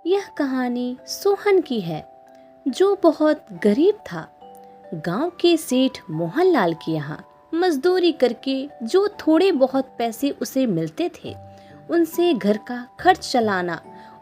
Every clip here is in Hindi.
यह कहानी सोहन की है, जो बहुत गरीब था। गांव के सेठ मोहनलाल के यहाँ मजदूरी करके जो थोड़े बहुत पैसे उसे मिलते थे, उनसे घर का खर्च चलाना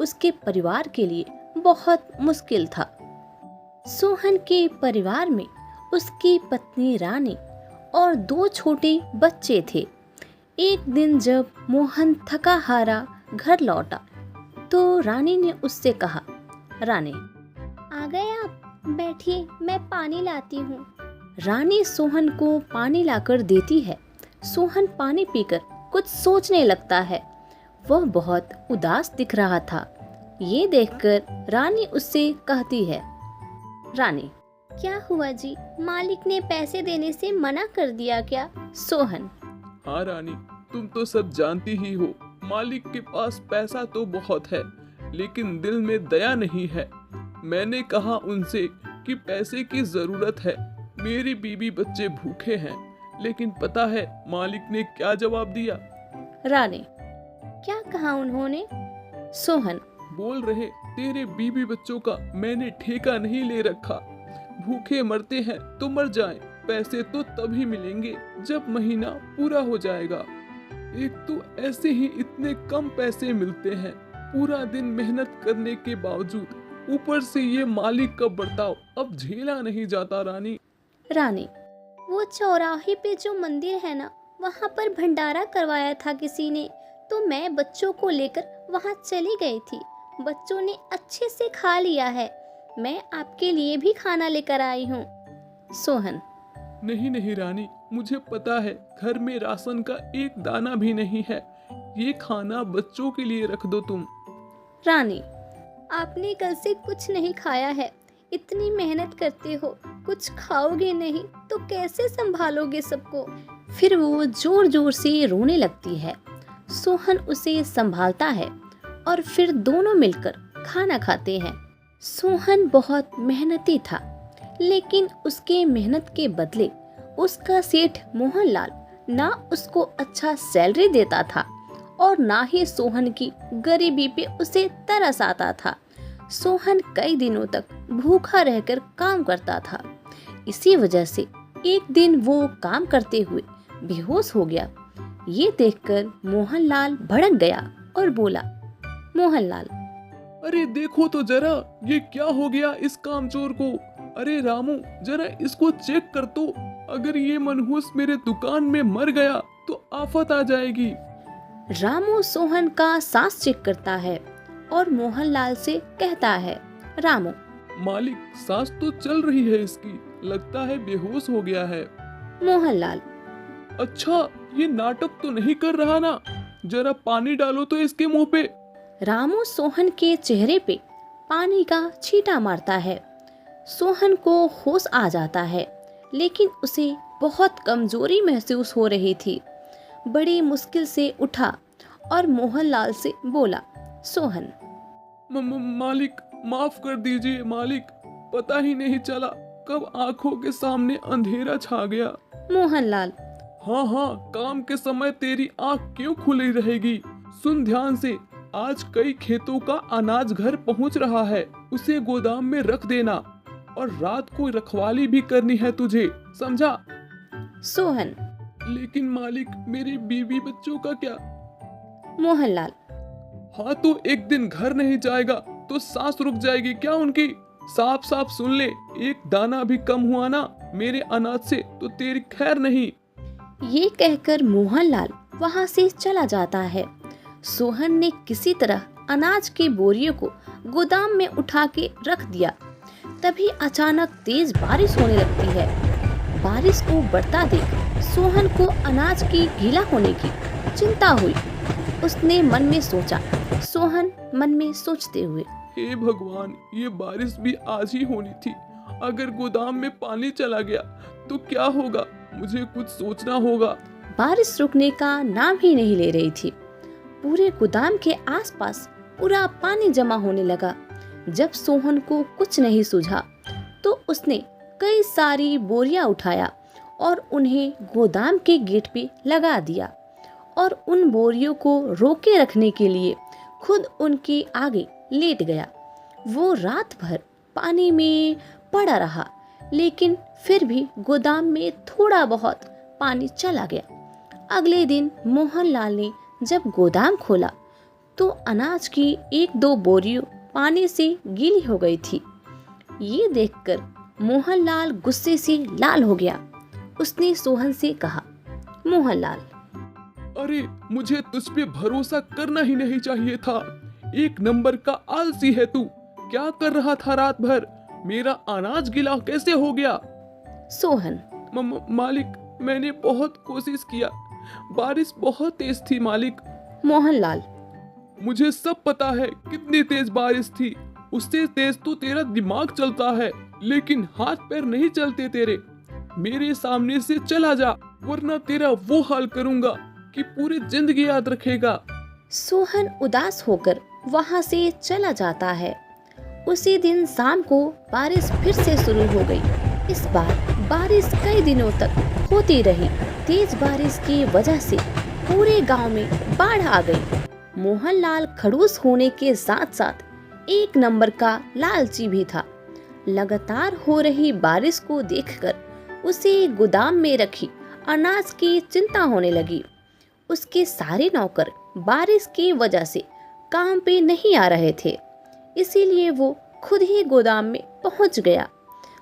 उसके परिवार के लिए बहुत मुश्किल था। सोहन के परिवार में उसकी पत्नी रानी और 2 छोटे बच्चे थे। एक दिन जब मोहन थका हारा घर लौटा तो रानी ने उससे कहा, रानी, आ गए आप? बैठिए, मैं पानी लाती हूँ। रानी सोहन को पानी लाकर देती है। सोहन पानी पीकर कुछ सोचने लगता है। वह बहुत उदास दिख रहा था। ये देखकर रानी उससे कहती है, रानी, क्या हुआ जी? मालिक ने पैसे देने से मना कर दिया क्या? सोहन, हाँ रानी, तुम तो सब जानती ही हो। मालिक के पास पैसा तो बहुत है, लेकिन दिल में दया नहीं है। मैंने कहा उनसे कि पैसे की जरूरत है, मेरी बीवी बच्चे भूखे हैं, लेकिन पता है मालिक ने क्या जवाब दिया? रानी, क्या कहा उन्होंने? सोहन, बोल रहे, तेरे बीवी बच्चों का मैंने ठेका नहीं ले रखा। भूखे मरते हैं तो मर जाएं, पैसे तो तभी मिलेंगे जब महीना पूरा हो जाएगा। एक तो ऐसे ही इतने कम पैसे मिलते हैं, पूरा दिन मेहनत करने के बावजूद। ऊपर से ये मालिक का बर्ताव अब झेला नहीं जाता रानी। रानी, वो चौराहे पे जो मंदिर है ना, वहाँ पर भंडारा करवाया था किसी ने, तो मैं बच्चों को लेकर वहाँ चली गई थी। बच्चों ने अच्छे से खा लिया है। मैं आपके लिए भी खाना लेकर आई हूँ। सोहन, नहीं नहीं रानी, मुझे पता है घर में राशन का एक दाना भी नहीं है। ये खाना बच्चों के लिए रख दो तुम। रानी, आपने कल से कुछ नहीं खाया है। इतनी मेहनत करते हो, कुछ खाओगे नहीं तो कैसे संभालोगे सबको? फिर वो जोर जोर से रोने लगती है। सोहन उसे संभालता है और फिर दोनों मिलकर खाना खाते हैं। सोहन बहुत मेहनती था, लेकिन उसके मेहनत के बदले उसका सेठ मोहनलाल ना उसको अच्छा सैलरी देता था और ना ही सोहन की गरीबी पे उसे तरस आता था। सोहन कई दिनों तक भूखा रहकर काम करता था। इसी वजह से एक दिन वो काम करते हुए बेहोश हो गया। ये देखकर मोहनलाल भड़क गया और बोला, मोहनलाल, अरे देखो तो जरा, ये क्या हो गया इस कामचोर को? अरे रामू, जरा इसको चेक कर तो। अगर ये मनहूस मेरे दुकान में मर गया तो आफत आ जाएगी। रामू सोहन का सांस चेक करता है और मोहनलाल से कहता है, रामू, मालिक, सांस तो चल रही है इसकी, लगता है बेहोश हो गया है। मोहनलाल, अच्छा, ये नाटक तो नहीं कर रहा ना? जरा पानी डालो तो इसके मुंह पे। रामू सोहन के चेहरे पे पानी का छींटा मारता है। सोहन को होश आ जाता है, लेकिन उसे बहुत कमजोरी महसूस हो रही थी। बड़ी मुश्किल से उठा और मोहनलाल से बोला, सोहन, मालिक, माफ कर दीजिए मालिक, पता ही नहीं चला कब आंखों के सामने अंधेरा छा गया। मोहनलाल, हाँ हाँ, काम के समय तेरी आंख क्यों खुली रहेगी? सुन ध्यान से, आज कई खेतों का अनाज घर पहुंच रहा है, उसे गोदाम में रख देना और रात को रखवाली भी करनी है तुझे, समझा? सोहन, लेकिन मालिक, मेरी बीवी बच्चों का क्या? मोहनलाल, हाँ तो एक दिन घर नहीं जाएगा तो सांस रुक जाएगी क्या उनकी? साफ साफ सुन ले, एक दाना भी कम हुआ ना मेरे अनाज से तो तेरी खैर नहीं। ये कहकर मोहनलाल वहाँ से चला जाता है। सोहन ने किसी तरह अनाज के बोरियों को गोदाम में उठा के रख दिया। तभी अचानक तेज बारिश होने लगती है। बारिश को बढ़ता देख सोहन को अनाज की गीला होने की चिंता हुई। उसने मन में सोचा। सोहन मन में सोचते हुए, हे भगवान, ये बारिश भी आज ही होनी थी। अगर गोदाम में पानी चला गया तो क्या होगा? मुझे कुछ सोचना होगा। बारिश रुकने का नाम ही नहीं ले रही थी। पूरे गोदाम के आसपास पूरा पानी जमा होने लगा। जब सोहन को कुछ नहीं सूझा तो उसने कई सारी बोरियां उठाया और उन्हें गोदाम के गेट पे लगा दिया और उन बोरियों को रोके रखने के लिए खुद उनके आगे लेट गया। वो रात भर पानी में पड़ा रहा, लेकिन फिर भी गोदाम में थोड़ा बहुत पानी चला गया। अगले दिन मोहनलाल ने जब गोदाम खोला तो अनाज की 1-2 बोरियों पानी से गीली हो गई थी। ये देखकर मोहनलाल गुस्से से लाल हो गया। उसने सोहन से कहा, मोहनलाल, अरे मुझे तुझ पे भरोसा करना ही नहीं चाहिए था। 1 नंबर का आलसी है तू। क्या कर रहा था रात भर? मेरा अनाज गीला कैसे हो गया? सोहन, मालिक, मैंने बहुत कोशिश किया। बारिश बहुत तेज थी मालिक। मोहनलाल, मुझे सब पता है कितनी तेज बारिश थी। उससे तेज तो तेरा दिमाग चलता है, लेकिन हाथ पैर नहीं चलते तेरे। मेरे सामने से चला जा, वरना तेरा वो हाल करूंगा कि पूरी जिंदगी याद रखेगा। सोहन उदास होकर वहां से चला जाता है। उसी दिन शाम को बारिश फिर से शुरू हो गई। इस बार बारिश कई दिनों तक होती रही। तेज बारिश की वजह से पूरे गांव में बाढ़ आ गई। मोहनलाल खड़ूस होने के साथ साथ 1 नंबर का लालची भी था। लगातार हो रही बारिश को देखकर उसे गोदाम में रखी अनाज की चिंता होने लगी। उसके सारे नौकर बारिश की वजह से काम पे नहीं आ रहे थे, इसीलिए वो खुद ही गोदाम में पहुंच गया।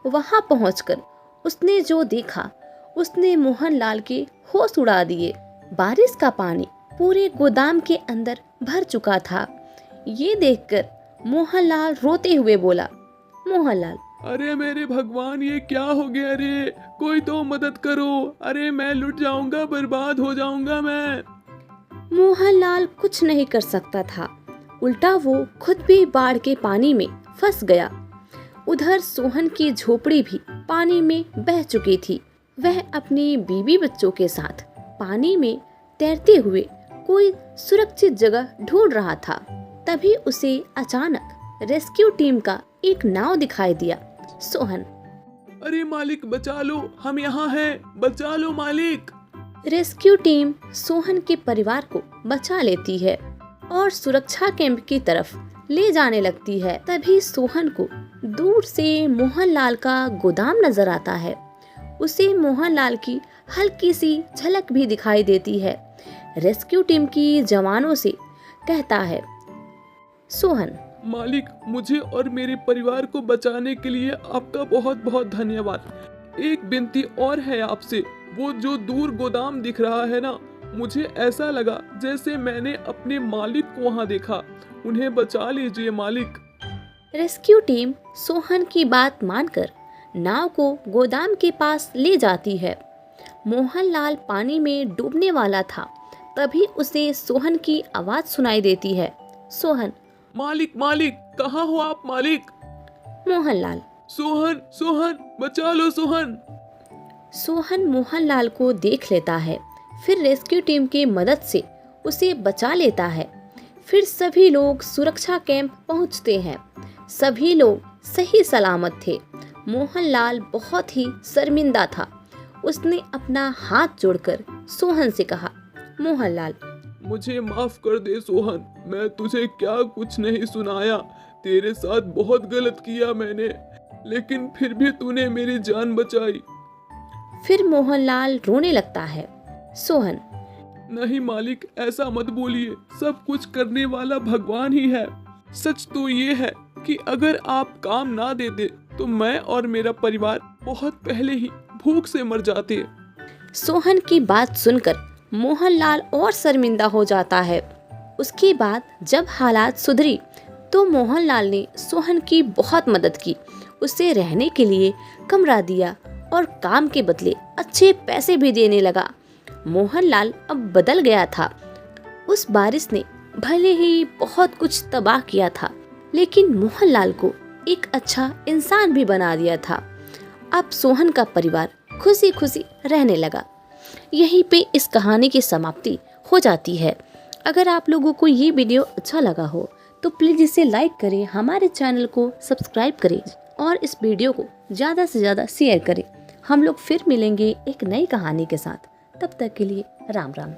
वहां पहुंचकर उसने जो देखा, उसने मोहनलाल के होश उड़ा दिए। बारिश का पानी पूरे गोदाम के अंदर भर चुका था। ये देखकर मोहनलाल रोते हुए बोला, मोहनलाल, अरे मेरे भगवान, ये क्या हो गया रे? कोई तो मदद करो। अरे मैं लुट जाऊंगा, बर्बाद हो जाऊंगा मैं। मोहनलाल कुछ नहीं कर सकता था। उल्टा वो खुद भी बाढ़ के पानी में फंस गया। उधर सोहन की झोपड़ी भी पानी में बह चुकी थी। वह अपनी बीवी बच्चों के साथ पानी में तैरते हुए कोई सुरक्षित जगह ढूंढ रहा था। तभी उसे अचानक रेस्क्यू टीम का एक नाव दिखाई दिया। सोहन, अरे मालिक, बचा लो, हम यहाँ हैं, बचा लो मालिक। रेस्क्यू टीम सोहन के परिवार को बचा लेती है और सुरक्षा कैंप की तरफ ले जाने लगती है। तभी सोहन को दूर से मोहनलाल का गोदाम नजर आता है। उसे मोहनलाल की हल्की सी झलक भी दिखाई देती है। रेस्क्यू टीम की जवानों से कहता है, सोहन, मालिक, मुझे और मेरे परिवार को बचाने के लिए आपका बहुत बहुत धन्यवाद। एक विनती और है आपसे। वो जो दूर गोदाम दिख रहा है ना, मुझे ऐसा लगा जैसे मैंने अपने मालिक को वहाँ देखा। उन्हें बचा लीजिए मालिक। रेस्क्यू टीम सोहन की बात मानकर नाव को गोदाम के पास ले जाती है। मोहनलाल पानी में डूबने वाला था। तभी उसे सोहन की आवाज सुनाई देती है, सोहन, मालिक, मालिक, कहाँ हो आप मालिक? मोहनलाल, सोहन, सोहन, बचा लो सोहन। सोहन मोहनलाल को देख लेता है। फिर रेस्क्यू टीम की मदद से उसे बचा लेता है। फिर सभी लोग सुरक्षा कैंप पहुंचते हैं। सभी लोग सही सलामत थे। मोहनलाल बहुत ही शर्मिंदा था। उसने अपना हाथ जोड़कर सोहन से कहा, मोहनलाल, मुझे माफ कर दे सोहन। मैं तुझे क्या कुछ नहीं सुनाया। तेरे साथ बहुत गलत किया मैंने, लेकिन फिर भी तूने मेरी जान बचाई। फिर मोहनलाल रोने लगता है। सोहन, नहीं मालिक, ऐसा मत बोलिए। सब कुछ करने वाला भगवान ही है। सच तो ये है कि अगर आप काम ना देते तो मैं और मेरा परिवार बहुत पहले ही भूख से मर जाते। सोहन की बात सुनकर मोहनलाल और शर्मिंदा हो जाता है। उसके बाद जब हालात सुधरी तो मोहनलाल ने सोहन की बहुत मदद की। उसे रहने के लिए कमरा दिया और काम के बदले अच्छे पैसे भी देने लगा। मोहनलाल अब बदल गया था। उस बारिश ने भले ही बहुत कुछ तबाह किया था, लेकिन मोहनलाल को एक अच्छा इंसान भी बना दिया था। अब सोहन का परिवार खुशी खुशी रहने लगा। यहीं पे इस कहानी की समाप्ति हो जाती है। अगर आप लोगों को ये वीडियो अच्छा लगा हो तो प्लीज़ इसे लाइक करें, हमारे चैनल को सब्सक्राइब करें और इस वीडियो को ज़्यादा से ज़्यादा शेयर करें। हम लोग फिर मिलेंगे एक नई कहानी के साथ। तब तक के लिए राम राम।